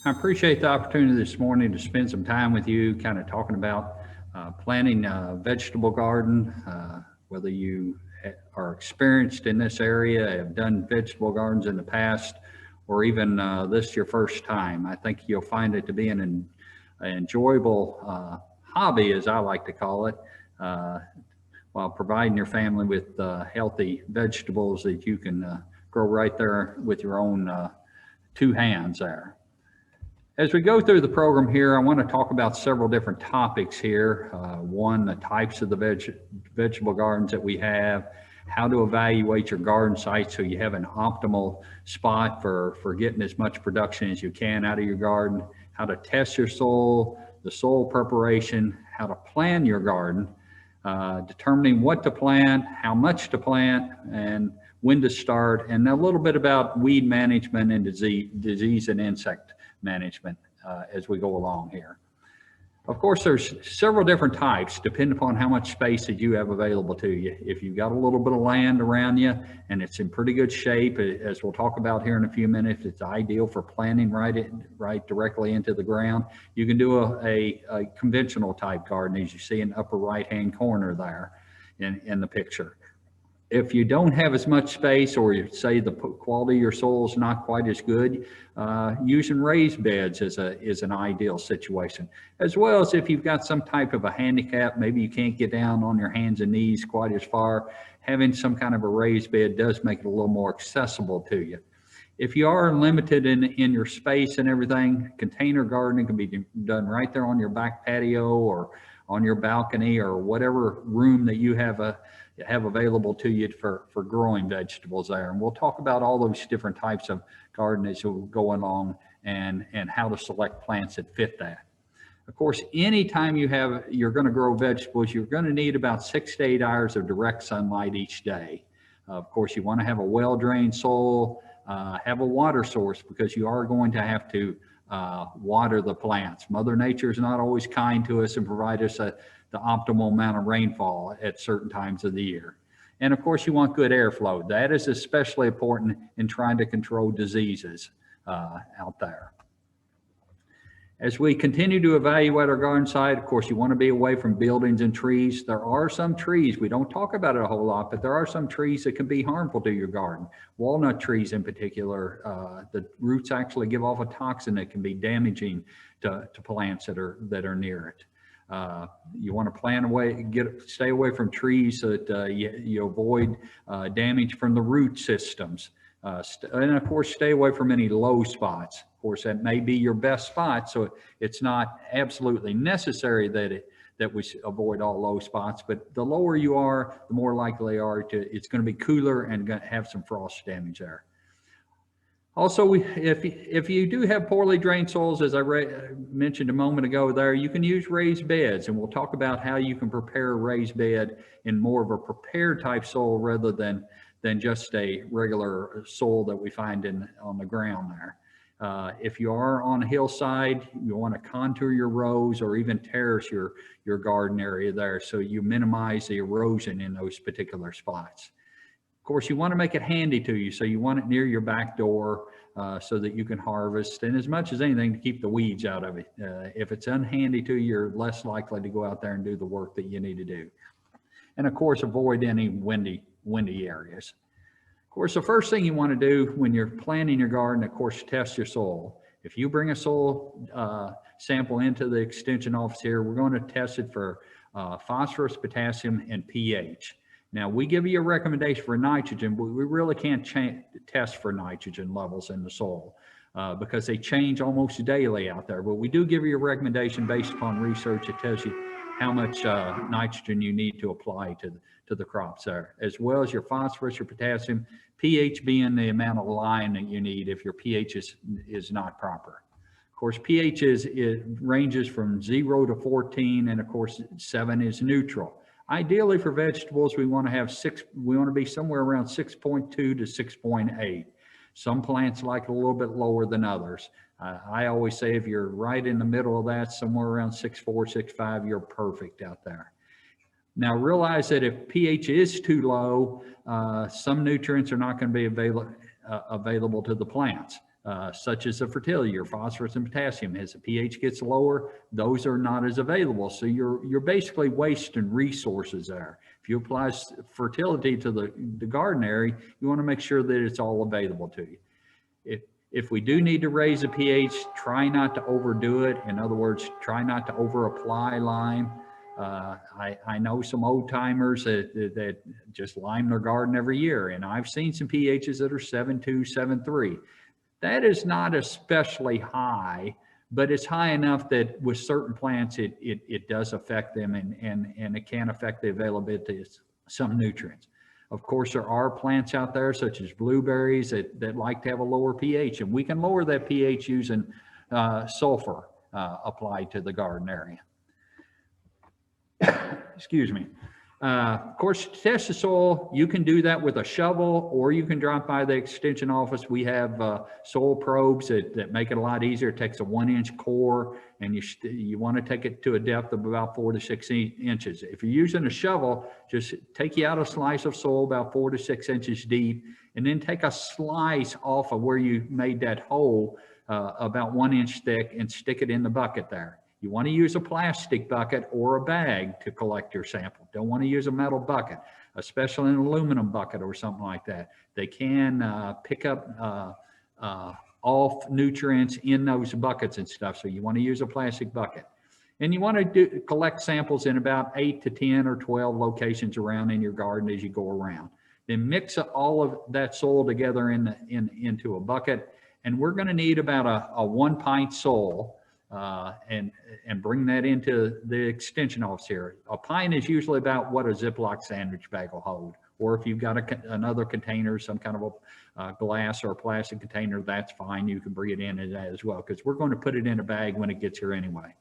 I appreciate the opportunity this morning to spend some time with you, kind of talking about planting a vegetable garden, whether you are experienced in this area, have done vegetable gardens in the past, or even this your first time. I think you'll find it to be an enjoyable hobby, as I like to call it, uh, while providing your family with healthy vegetables that you can grow right there with your own two hands there. As we go through the program here, I want to talk about several different topics here. One, the types of the vegetable gardens that we have, how to evaluate your garden site so you have an optimal spot for getting as much production as you can out of your garden, how to test your soil, the soil preparation, how to plan your garden, determining what to plant, how much to plant, and when to start, and a little bit about weed management and disease and insect management as we go along here. Of course, there's several different types depending upon how much space that you have available to you. If you've got a little bit of land around you and it's in pretty good shape, as we'll talk about here in a few minutes, it's ideal for planting right directly into the ground. You can do a conventional type garden, as you see in the upper right-hand corner there in the picture. If you don't have as much space, or you say the quality of your soil is not quite as good, using raised beds is an ideal situation. As well as if you've got some type of a handicap, maybe you can't get down on your hands and knees quite as far, having some kind of a raised bed does make it a little more accessible to you. If you are limited in your space and everything, container gardening can be done right there on your back patio or on your balcony or whatever room that you have available to you for growing vegetables there. And we'll talk about all those different types of gardening as we'll go along and how to select plants that fit that. Of course, anytime you're going to grow vegetables, you're going to need about 6 to 8 hours of direct sunlight each day. Of course, you want to have a well-drained soil, have a water source, because you are going to have to water the plants. Mother Nature is not always kind to us and provide us the optimal amount of rainfall at certain times of the year. And of course, you want good airflow. That is especially important in trying to control diseases out there. As we continue to evaluate our garden site, of course, you want to be away from buildings and trees. There are some trees, we don't talk about it a whole lot, but there are some trees that can be harmful to your garden. Walnut trees in particular, the roots actually give off a toxin that can be damaging to plants that are near it. You want to stay away from trees so that you avoid damage from the root systems. And of course, stay away from any low spots. Of course, that may be your best spot, so it's not absolutely necessary that we avoid all low spots, but the lower you are, the more likely it's going to be cooler and going to have some frost damage there. Also, if you do have poorly drained soils, as I mentioned a moment ago there, you can use raised beds, and we'll talk about how you can prepare a raised bed in more of a prepared type soil rather than just a regular soil that we find on the ground there. If you are on a hillside, you want to contour your rows or even terrace your garden area there so you minimize the erosion in those particular spots. Of course, you want to make it handy to you, so you want it near your back door so that you can harvest, and as much as anything to keep the weeds out of it. If it's unhandy to you, you're less likely to go out there and do the work that you need to do. And of course, avoid any windy areas. Of course, the first thing you want to do when you're planting your garden, of course, test your soil. If you bring a soil sample into the extension office here, we're going to test it for phosphorus, potassium, and pH. Now, we give you a recommendation for nitrogen, but we really can't test for nitrogen levels in the soil because they change almost daily out there. But we do give you a recommendation based upon research that tells you how much nitrogen you need to apply to the crops there, as well as your phosphorus, your potassium, pH being the amount of lime that you need if your pH is not proper. Of course, pH ranges from 0 to 14, and of course 7 is neutral. Ideally for vegetables, we want to be somewhere around 6.2 to 6.8. Some plants like it a little bit lower than others. I always say if you're right in the middle of that, somewhere around 6.4, 6.5, you're perfect out there. Now realize that if pH is too low, some nutrients are not going to be available to the plants. such as the fertility, your phosphorus and potassium. As the pH gets lower, those are not as available. So you're basically wasting resources there. If you apply fertility to the garden area, you want to make sure that it's all available to you. If we do need to raise the pH, try not to overdo it. In other words, try not to over apply lime. I know some old timers that just lime their garden every year, and I've seen some pHs that are 7.2, 7.3. That is not especially high, but it's high enough that with certain plants, it does affect them, and it can affect the availability of some nutrients. Of course, there are plants out there such as blueberries that like to have a lower pH, and we can lower that pH using sulfur applied to the garden area. Excuse me. Of course, to test the soil, you can do that with a shovel, or you can drop by the extension office. We have soil probes that make it a lot easier. It takes a 1-inch core, and you want to take it to a depth of about 4 to 6 inches. If you're using a shovel, just take you out a slice of soil about 4 to 6 inches deep, and then take a slice off of where you made that hole about 1 inch thick and stick it in the bucket there. You want to use a plastic bucket or a bag to collect your sample. Don't want to use a metal bucket, especially an aluminum bucket or something like that. They can pick up all nutrients in those buckets and stuff. So you want to use a plastic bucket. And you want to collect samples in about 8 to 10 or 12 locations around in your garden as you go around. Then mix all of that soil together into a bucket. And we're going to need about a 1 pint soil. And bring that into the extension office here. A pint is usually about what a Ziploc sandwich bag will hold. Or if you've got another container, some kind of a glass or a plastic container, that's fine. You can bring it in as well, because we're going to put it in a bag when it gets here anyway.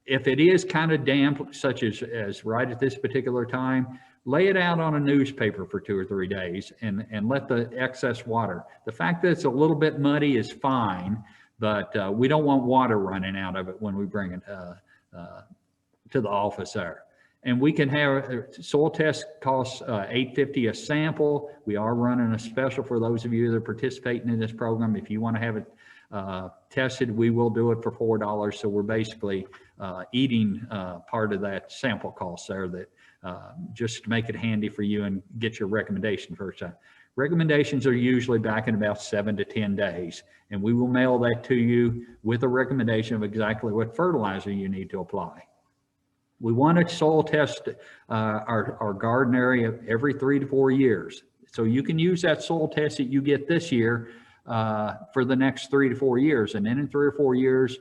If it is kind of damp, such as right at this particular time, lay it out on a newspaper for 2 or 3 days and let the excess water. The fact that it's a little bit muddy is fine, but we don't want water running out of it when we bring it to the office there. And we can have soil test costs $8.50 a sample. We are running a special for those of you that are participating in this program. If you want to have it tested, we will do it for $4. So we're basically eating part of that sample cost there, that just to make it handy for you and get your recommendation first time. Recommendations are usually back in about 7 to 10 days, and we will mail that to you with a recommendation of exactly what fertilizer you need to apply. We want to soil test our garden area every 3 to 4 years. So you can use that soil test that you get this year for the next 3 to 4 years. And then in 3 or 4 years,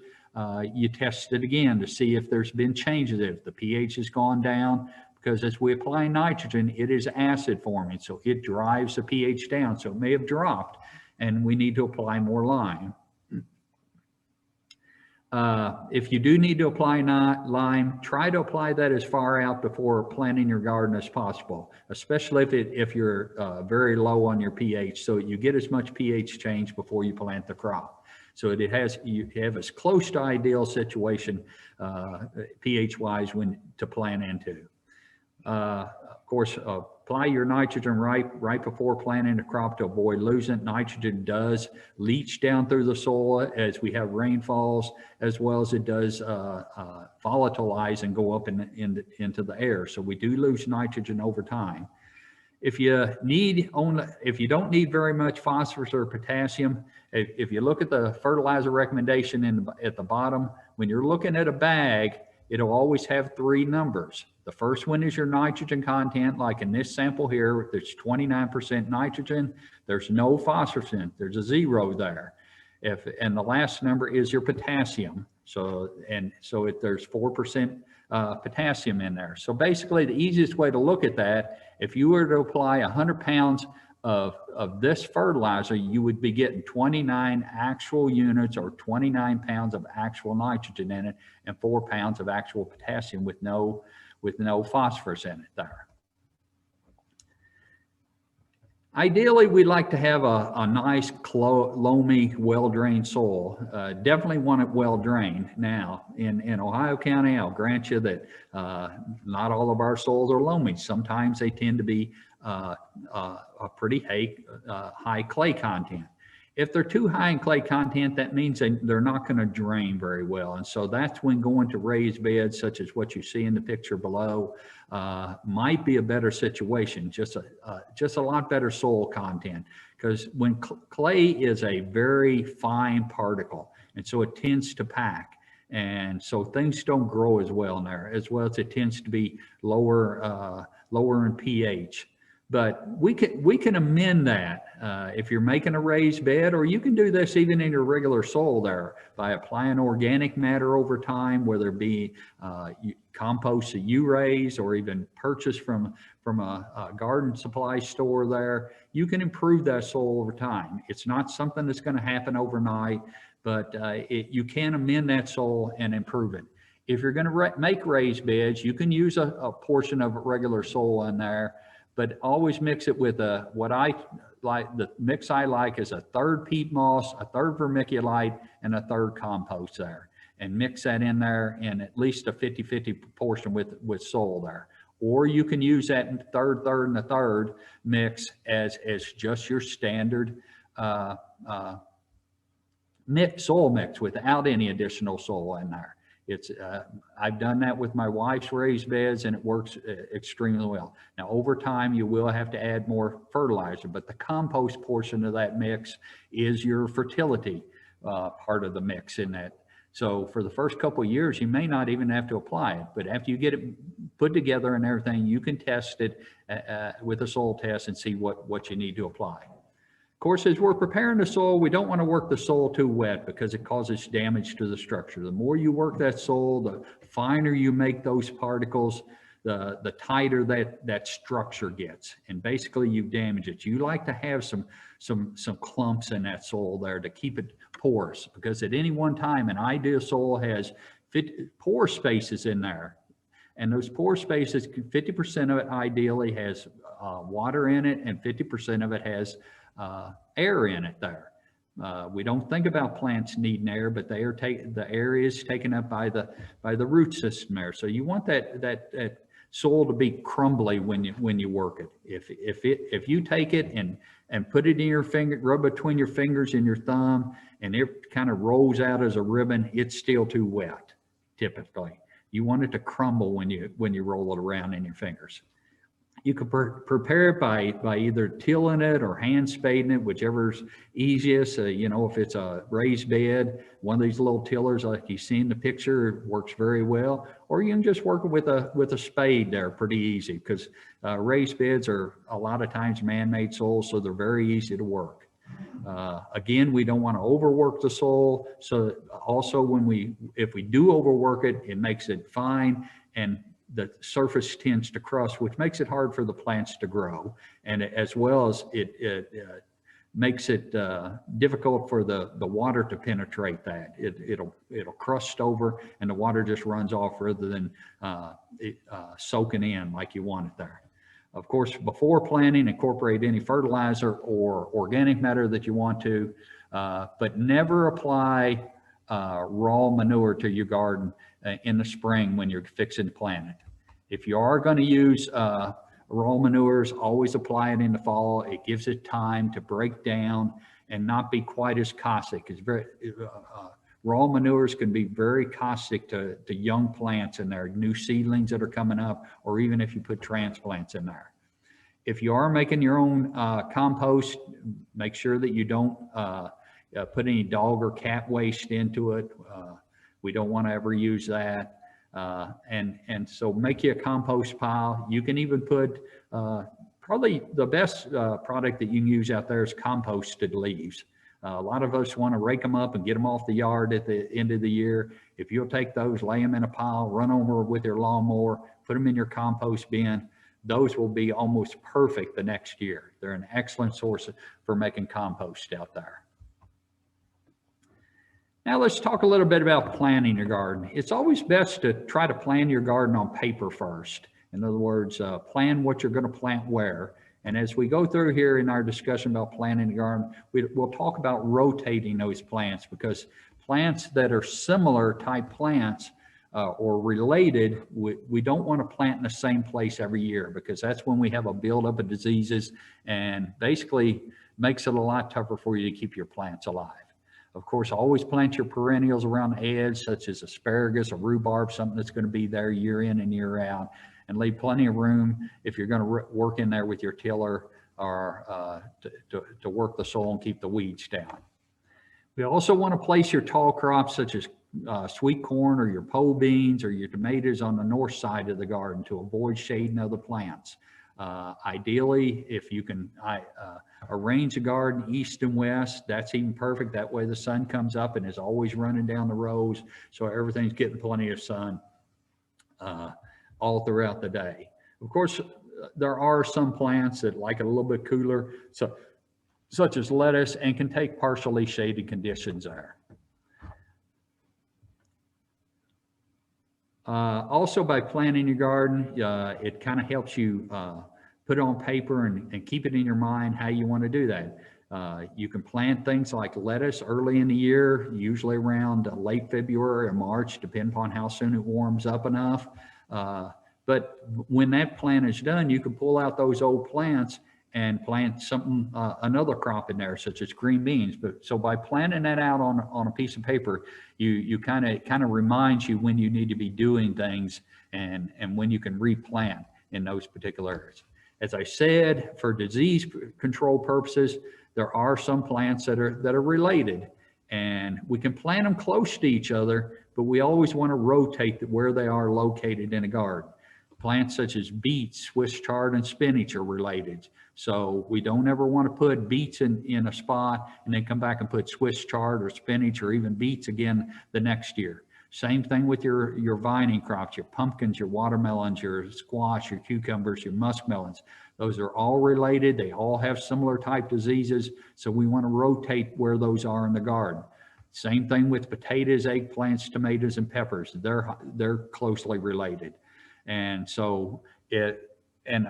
you test it again to see if there's been changes, if the pH has gone down, because as we apply nitrogen, it is acid forming. So it drives the pH down. So it may have dropped and we need to apply more lime. If you do need to apply lime, try to apply that as far out before planting your garden as possible, especially if you're very low on your pH, so you get as much pH change before you plant the crop. So you have as close to ideal situation pH-wise to plant into. Of course, apply your nitrogen right before planting the crop to avoid losing it. Nitrogen does leach down through the soil as we have rainfalls, as well as it does volatilize and go up into the air. So we do lose nitrogen over time. If you don't need very much phosphorus or potassium, if you look at the fertilizer recommendation at the bottom, when you're looking at a bag, it'll always have 3 numbers. The first one is your nitrogen content, like in this sample here, there's 29% nitrogen. There's no phosphorus in it. There's a 0 there. And the last number is your potassium. So there's 4% potassium in there. So basically, the easiest way to look at that, if you were to apply 100 pounds of this fertilizer, you would be getting 29 actual units or 29 pounds of actual nitrogen in it and 4 pounds of actual potassium with no phosphorus in it there. Ideally, we'd like to have a nice, loamy, well-drained soil. Definitely want it well-drained. Now, in Ohio County, I'll grant you that not all of our soils are loamy. Sometimes they tend to be a pretty high clay content. If they're too high in clay content, that means they're not going to drain very well. And so that's when going to raised beds, such as what you see in the picture below, might be a better situation, just a lot better soil content. Because when clay is a very fine particle, and so it tends to pack. And so things don't grow as well in there, as well as it tends to be lower in pH. But we can amend that if you're making a raised bed, or you can do this even in your regular soil there by applying organic matter over time, whether it be compost that you raise or even purchase from a garden supply store there. You can improve that soil over time. It's not something that's going to happen overnight, but you can amend that soil and improve it. If you're going to make raised beds, you can use a portion of regular soil in there, but always mix it with what I like. The mix I like is a third peat moss, a third vermiculite, and a third compost there. And mix that in there in at least a 50-50 proportion with soil there. Or you can use that third, and a third mix as just your standard soil mix without any additional soil in there. It's I've done that with my wife's raised beds, and it works extremely well. Now, over time, you will have to add more fertilizer, but the compost portion of that mix is your fertility part of the mix in that. So for the first couple of years, you may not even have to apply it, but after you get it put together and everything, you can test it with a soil test and see what you need to apply. Of course, as we're preparing the soil, we don't want to work the soil too wet because it causes damage to the structure. The more you work that soil, the finer you make those particles, the tighter that structure gets, and basically you damage it. You like to have some clumps in that soil there to keep it porous, because at any one time an ideal soil has pore spaces in there, and those pore spaces, 50% of it ideally has water in it, and 50% of it has air in it there. We don't think about plants needing air, but the air is taken up by the root system there. So you want that soil to be crumbly when you work it. If you take it and put it in your finger, rub between your fingers and your thumb, and it kind of rolls out as a ribbon, it's still too wet. Typically, you want it to crumble when you roll it around in your fingers. You could prepare it by either tilling it or hand spading it, whichever's easiest. If it's a raised bed, one of these little tillers like you see in the picture works very well. Or you can just work it with a spade there, pretty easy, because raised beds are a lot of times man-made soil, so they're very easy to work. Again, we don't want to overwork the soil. So also if we do overwork it, it makes it fine, and the surface tends to crust, which makes it hard for the plants to grow, and as well as it makes it difficult for the water to penetrate that. It'll crust over, and the water just runs off rather than soaking in like you want it there. Of course, before planting, incorporate any fertilizer or organic matter that you want to, but never apply raw manure to your garden in the spring when you're fixing to plant it. If you are going to use raw manures, always apply it in the fall. It gives it time to break down and not be quite as caustic. Raw manures can be very caustic to young plants and their new seedlings that are coming up, or even if you put transplants in there. If you are making your own compost, make sure that you don't put any dog or cat waste into it. We don't want to ever use that. And so make you a compost pile. You can even put, probably the best product that you can use out there is composted leaves. A lot of us want to rake them up and get them off the yard at the end of the year. If you'll take those, lay them in a pile, run over with your lawnmower, put them in your compost bin, those will be almost perfect the next year. They're an excellent source for making compost out there. Now let's talk a little bit about planting your garden. It's always best to try to plan your garden on paper first. In other words, plan what you're going to plant where. And as we go through here in our discussion about planting the garden, we'll talk about rotating those plants, because plants that are similar type plants or related, we don't want to plant in the same place every year, because that's when we have a buildup of diseases, and basically makes it a lot tougher for you to keep your plants alive. Of course, always plant your perennials around the edge, such as asparagus or rhubarb, something that's going to be there year in and year out, and leave plenty of room if you're going to work in there with your tiller or to work the soil and keep the weeds down. We also want to place your tall crops such as sweet corn or your pole beans or your tomatoes on the north side of the garden to avoid shading other plants. Ideally, if you can arrange the garden east and west, that's even perfect. That way the sun comes up and is always running down the rows, so everything's getting plenty of sun all throughout the day. Of course, there are some plants that like it a little bit cooler, such as lettuce, and can take partially shaded conditions there. Also, by planting your garden, it kind of helps you put it on paper and keep it in your mind how you want to do that. You can plant things like lettuce early in the year, usually around late February or March, depending upon how soon it warms up enough. But when that plant is done, you can pull out those old plants and plant something, another crop in there, such as green beans. But so by planting that out on a piece of paper, you kind of reminds you when you need to be doing things and when you can replant in those particular areas. As I said, for disease control purposes, there are some plants that are related, and we can plant them close to each other, but we always want to rotate where they are located in a garden. Plants such as beets, Swiss chard, and spinach are related. So we don't ever want to put beets in a spot and then come back and put Swiss chard or spinach or even beets again the next year. Same thing with your vining crops, your pumpkins, your watermelons, your squash, your cucumbers, your muskmelons. Those are all related. They all have similar type diseases. So we want to rotate where those are in the garden. Same thing with potatoes, eggplants, tomatoes, and peppers. They're closely related. And so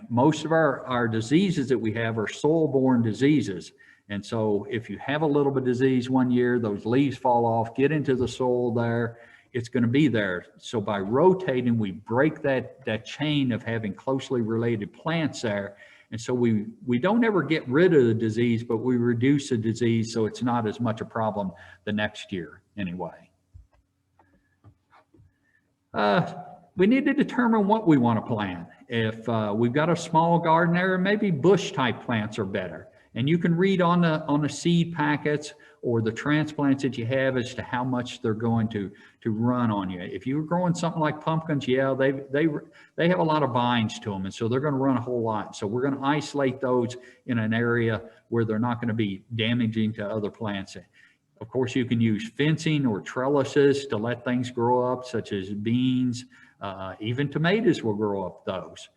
most of our diseases that we have are soil-borne diseases. And so if you have a little bit of disease one year, those leaves fall off, get into the soil there, it's going to be there. So by rotating, we break that chain of having closely related plants there. And so we don't ever get rid of the disease, but we reduce the disease so it's not as much a problem the next year anyway. We need to determine what we want to plant. If we've got a small garden area, maybe bush type plants are better. And you can read on the seed packets or the transplants that you have as to how much they're going to run on you. If you're growing something like pumpkins, yeah, they have a lot of vines to them, and so they're going to run a whole lot. So we're going to isolate those in an area where they're not going to be damaging to other plants. Of course, you can use fencing or trellises to let things grow up, such as beans. Even tomatoes will grow up those.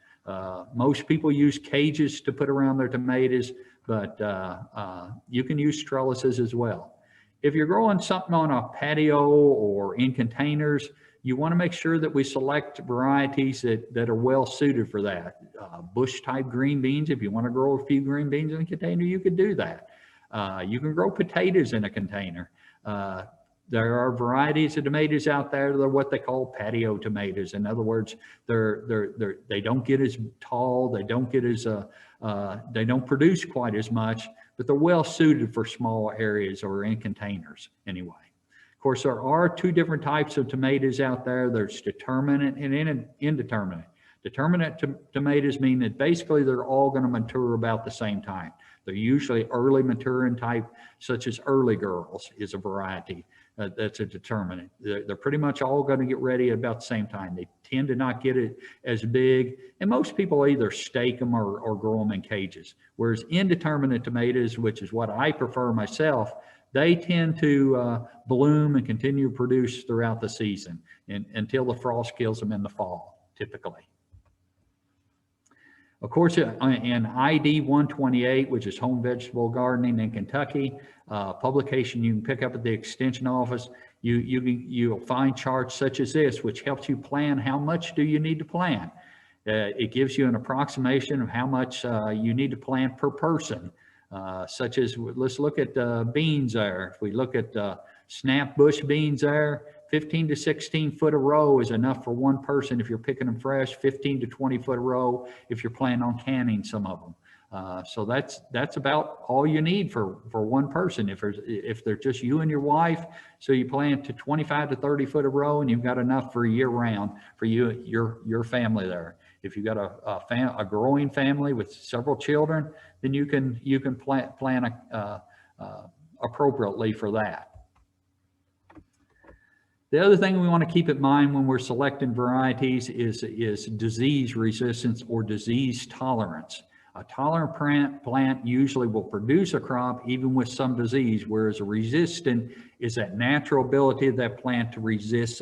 Most people use cages to put around their tomatoes, but you can use trellises as well. If you're growing something on a patio or in containers, you want to make sure that we select varieties that are well suited for that. Bush type green beans, if you want to grow a few green beans in a container, you could do that. You can grow potatoes in a container. There are varieties of tomatoes out there that are what they call patio tomatoes. In other words, they don't get as tall, they don't get as they don't produce quite as much, but they're well suited for small areas or in containers anyway. Of course, there are two different types of tomatoes out there. There's determinate and indeterminate. Determinate tomatoes mean that basically they're all going to mature about the same time. They're usually early maturing type, such as Early Girls is a variety. That's a determinant. They're pretty much all going to get ready at about the same time. They tend to not get it as big, and most people either stake them or grow them in cages. Whereas indeterminate tomatoes, which is what I prefer myself, they tend to bloom and continue to produce throughout the season until the frost kills them in the fall, typically. Of course, in ID 128, which is Home Vegetable Gardening in Kentucky, publication you can pick up at the Extension office, you'll find charts such as this, which helps you plan how much do you need to plant. It gives you an approximation of how much you need to plant per person, such as, let's look at beans there. If we look at snap bush beans there, 15 to 16 foot a row is enough for one person if you're picking them fresh, 15 to 20 foot a row if you're planning on canning some of them. So that's about all you need for one person. If they're just you and your wife, so you plant to 25 to 30 foot a row, and you've got enough for year round for your family there. If you've got a growing family with several children, then you can plan appropriately for that. The other thing we want to keep in mind when we're selecting varieties is disease resistance or disease tolerance. A tolerant plant usually will produce a crop even with some disease, whereas a resistant is that natural ability of that plant to resist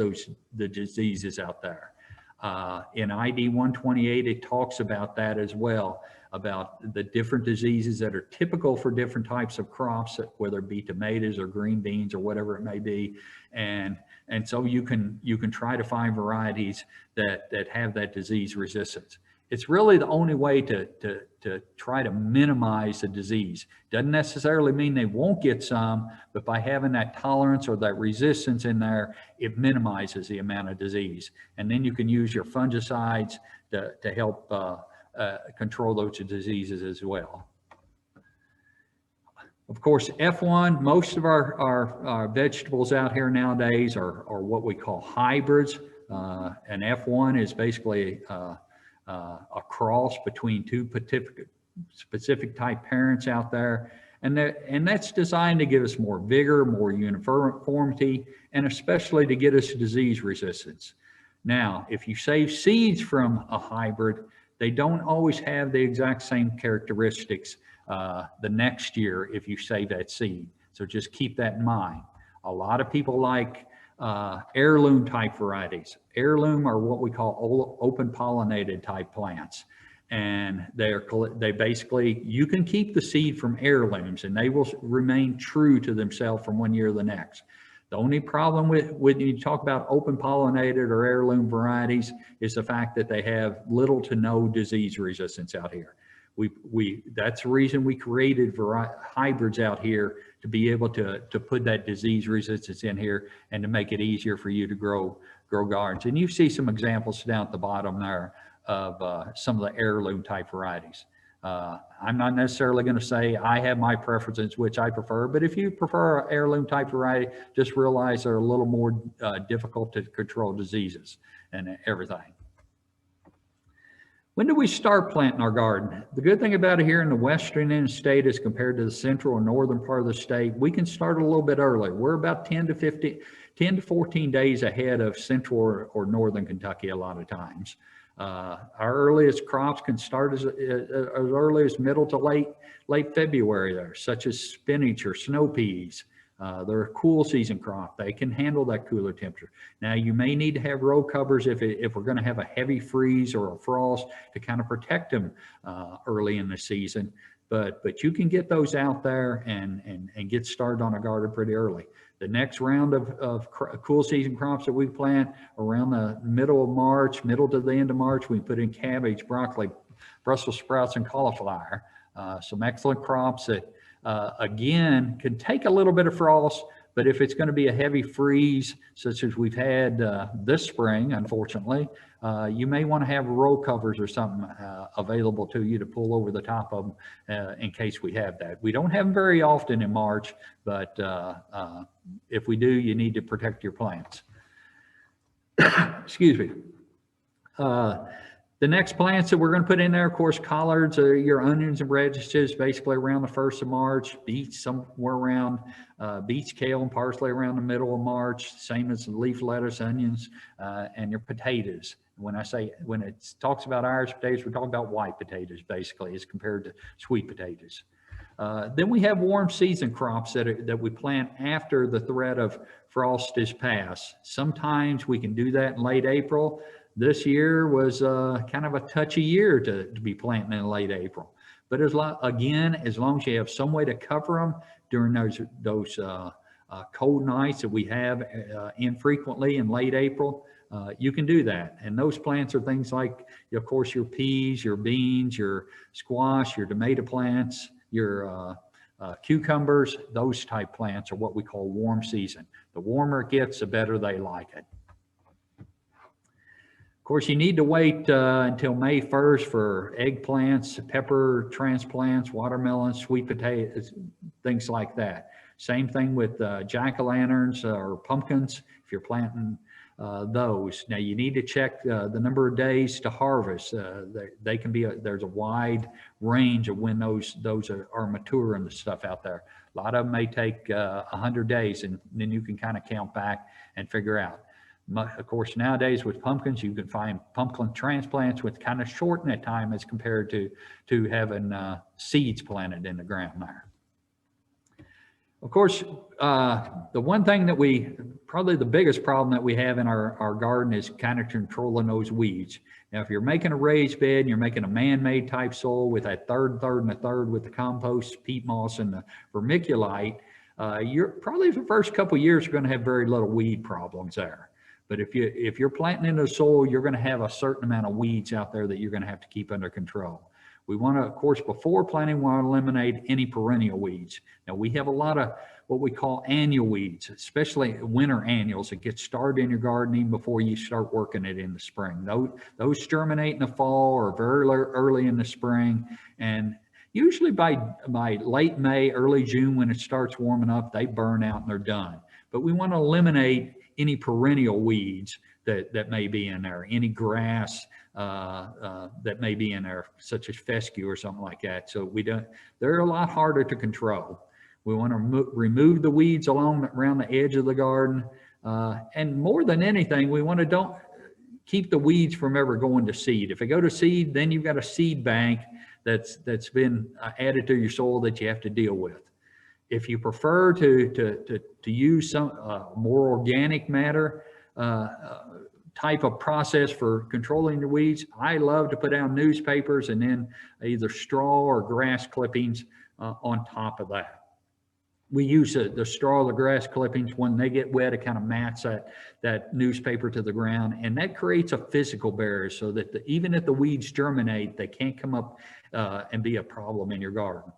the diseases out there. In ID 128, it talks about that as well, about the different diseases that are typical for different types of crops, whether it be tomatoes or green beans or whatever it may be. And so you can try to find varieties that have that disease resistance. It's really the only way to try to minimize the disease. Doesn't necessarily mean they won't get some, but by having that tolerance or that resistance in there, it minimizes the amount of disease. And then you can use your fungicides to help control those diseases as well. Of course, F1, most of our vegetables out here nowadays are what we call hybrids. And F1 is basically a cross between two specific type parents out there. And that's designed to give us more vigor, more uniformity, and especially to get us disease resistance. Now, if you save seeds from a hybrid, they don't always have the exact same characteristics the next year if you save that seed. So just keep that in mind. A lot of people like heirloom type varieties. Heirloom are what we call open pollinated type plants. And they basically, you can keep the seed from heirlooms and they will remain true to themselves from one year to the next. The only problem with when you talk about open pollinated or heirloom varieties is the fact that they have little to no disease resistance out here. That's the reason we created hybrids out here, to be able to put that disease resistance in here and to make it easier for you to grow gardens. And you see some examples down at the bottom there of some of the heirloom type varieties. I'm not necessarily going to say I have my preferences, which I prefer, but if you prefer an heirloom type variety, just realize they're a little more difficult to control diseases and everything. When do we start planting our garden? The good thing about it here in the western end of the state as compared to the central or northern part of the state, we can start a little bit early. We're about 10 to 14 days ahead of central or northern Kentucky a lot of times. Our earliest crops can start as early as middle to late February there, such as spinach or snow peas. They're a cool season crop. They can handle that cooler temperature. Now, you may need to have row covers if we're going to have a heavy freeze or a frost to kind of protect them early in the season. But you can get those out there and get started on a garden pretty early. The next round of cool season crops that we plant around the middle of March, middle to the end of March, we put in cabbage, broccoli, Brussels sprouts, and cauliflower. Some excellent crops that, again, can take a little bit of frost, but if it's going to be a heavy freeze, such as we've had this spring, unfortunately, you may want to have row covers or something available to you to pull over the top of them in case we have that. We don't have them very often in March, but if we do, you need to protect your plants. Excuse me. The next plants that we're going to put in there, of course, collards are your onions and radishes, basically around the 1st of March, beets somewhere around, beets, kale, and parsley around the middle of March, same as leaf lettuce, onions, and your potatoes. When it talks about Irish potatoes, we're talking about white potatoes, basically, as compared to sweet potatoes. Then we have warm season crops that we plant after the threat of frost is passed. Sometimes we can do that in late April. This year was kind of a touchy year to be planting in late April. But as long as you have some way to cover them during those cold nights that we have infrequently in late April, you can do that. And those plants are things like, of course, your peas, your beans, your squash, your tomato plants, your cucumbers, those type plants are what we call warm season. The warmer it gets, the better they like it. Of course, you need to wait until May 1st for eggplants, pepper transplants, watermelons, sweet potatoes, things like that. Same thing with jack-o'-lanterns or pumpkins if you're planting those. Now you need to check the number of days to harvest. They can be, there's a wide range of when those are mature and the stuff out there. A lot of them may take 100 days, and then you can kind of count back and figure out. Of course, nowadays with pumpkins, you can find pumpkin transplants with kind of shorten that time as compared to having seeds planted in the ground there. Of course, the one thing that probably the biggest problem that we have in our garden is kind of controlling those weeds. Now, if you're making a raised bed and you're making a man-made type soil with a third, and a third with the compost, peat moss, and the vermiculite, you're probably the first couple of years you're going to have very little weed problems there. But if you're planting in the soil, you're going to have a certain amount of weeds out there that you're going to have to keep under control. We want to, of course, before planting, we want to eliminate any perennial weeds. Now, we have a lot of what we call annual weeds, especially winter annuals that get started in your garden even before you start working it in the spring. Those germinate in the fall or very early in the spring. And usually by late May, early June, when it starts warming up, they burn out and they're done. But we want to eliminate any perennial weeds that may be in there, any grass that may be in there, such as fescue or something like that. So they're a lot harder to control. We want to remove the weeds around the edge of the garden. And more than anything, we want to don't keep the weeds from ever going to seed. If they go to seed, then you've got a seed bank that's been added to your soil that you have to deal with. If you prefer to use some more organic matter type of process for controlling the weeds, I love to put down newspapers and then either straw or grass clippings on top of that. We use the straw or the grass clippings when they get wet, it kind of mats that newspaper to the ground, and that creates a physical barrier so that even if the weeds germinate, they can't come up and be a problem in your garden.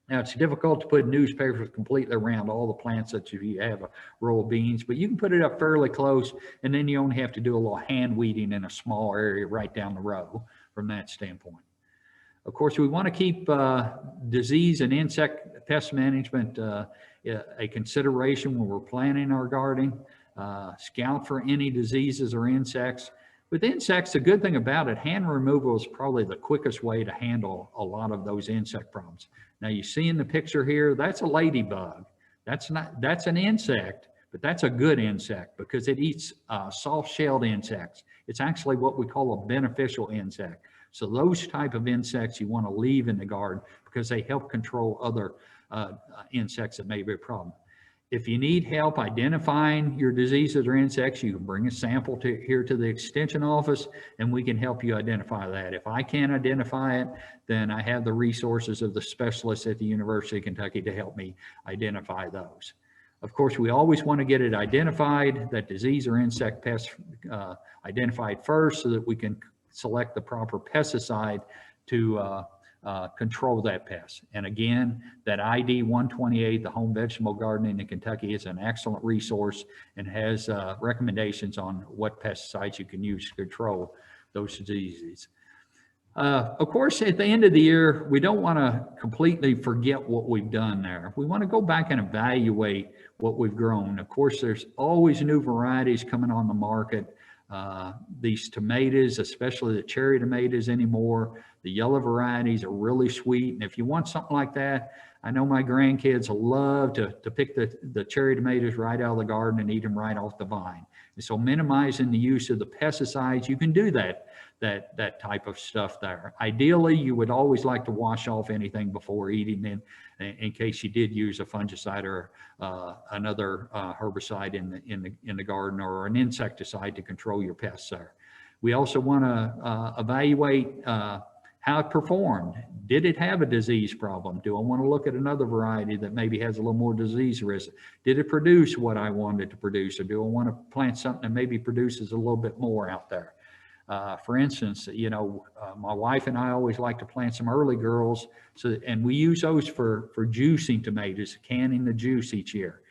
Now, it's difficult to put newspapers completely around all the plants that you have a row of beans, but you can put it up fairly close, and then you only have to do a little hand weeding in a small area right down the row from that standpoint. Of course, we want to keep disease and insect pest management a consideration when we're planning our gardening. Scout for any diseases or insects. With insects, the good thing about it, hand removal is probably the quickest way to handle a lot of those insect problems. Now you see in the picture here, that's a ladybug. That's an insect, but that's a good insect because it eats soft-shelled insects. It's actually what we call a beneficial insect. So those type of insects you want to leave in the garden because they help control other insects that may be a problem. If you need help identifying your diseases or insects, you can bring a sample here to the extension office and we can help you identify that. If I can't identify it, then I have the resources of the specialists at the University of Kentucky to help me identify those. Of course, we always want to get it identified, that disease or insect pest identified first so that we can select the proper pesticide to control that pest. And again, that ID 128, the Home Vegetable Gardening in Kentucky, is an excellent resource and has recommendations on what pesticides you can use to control those diseases. Of course, at the end of the year, we don't want to completely forget what we've done there. We want to go back and evaluate what we've grown. Of course, there's always new varieties coming on the market. These tomatoes, especially the cherry tomatoes anymore, the yellow varieties are really sweet. And if you want something like that, I know my grandkids love to pick the cherry tomatoes right out of the garden and eat them right off the vine. And so minimizing the use of the pesticides, you can do that type of stuff there. Ideally, you would always like to wash off anything before eating in case you did use a fungicide or another herbicide in the garden or an insecticide to control your pests there. We also want to evaluate how it performed. Did it have a disease problem? Do I want to look at another variety that maybe has a little more disease risk? Did it produce what I wanted to produce? Or do I want to plant something that maybe produces a little bit more out there? For instance, my wife and I always like to plant some early girls, and we use those for juicing tomatoes, canning the juice each year.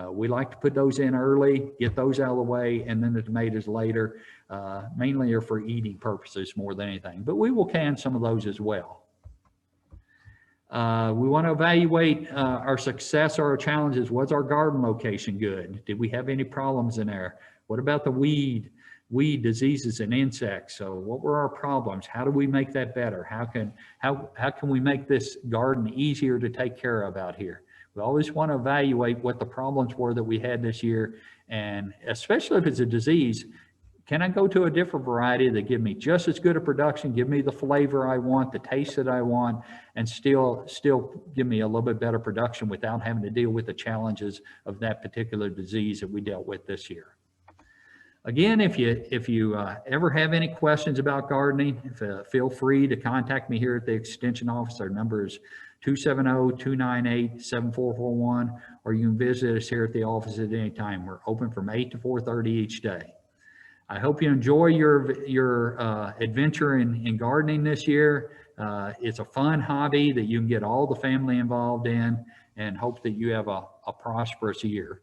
We like to put those in early, get those out of the way, and then the tomatoes later, mainly are for eating purposes more than anything. But we will can some of those as well. We want to evaluate our success or our challenges. Was our garden location good? Did we have any problems in there? What about the weed diseases and insects? So what were our problems? How do we make that better? How can we make this garden easier to take care of out here? We always want to evaluate what the problems were that we had this year, and especially if it's a disease, can I go to a different variety that give me just as good a production, give me the flavor I want, the taste that I want, and still give me a little bit better production without having to deal with the challenges of that particular disease that we dealt with this year? Again, if you ever have any questions about gardening, feel free to contact me here at the Extension office. Our number is 270-298-7441, or you can visit us here at the office at any time. We're open from 8 to 4:30 each day. I hope you enjoy your adventure in gardening this year. It's a fun hobby that you can get all the family involved in, and hope that you have a prosperous year.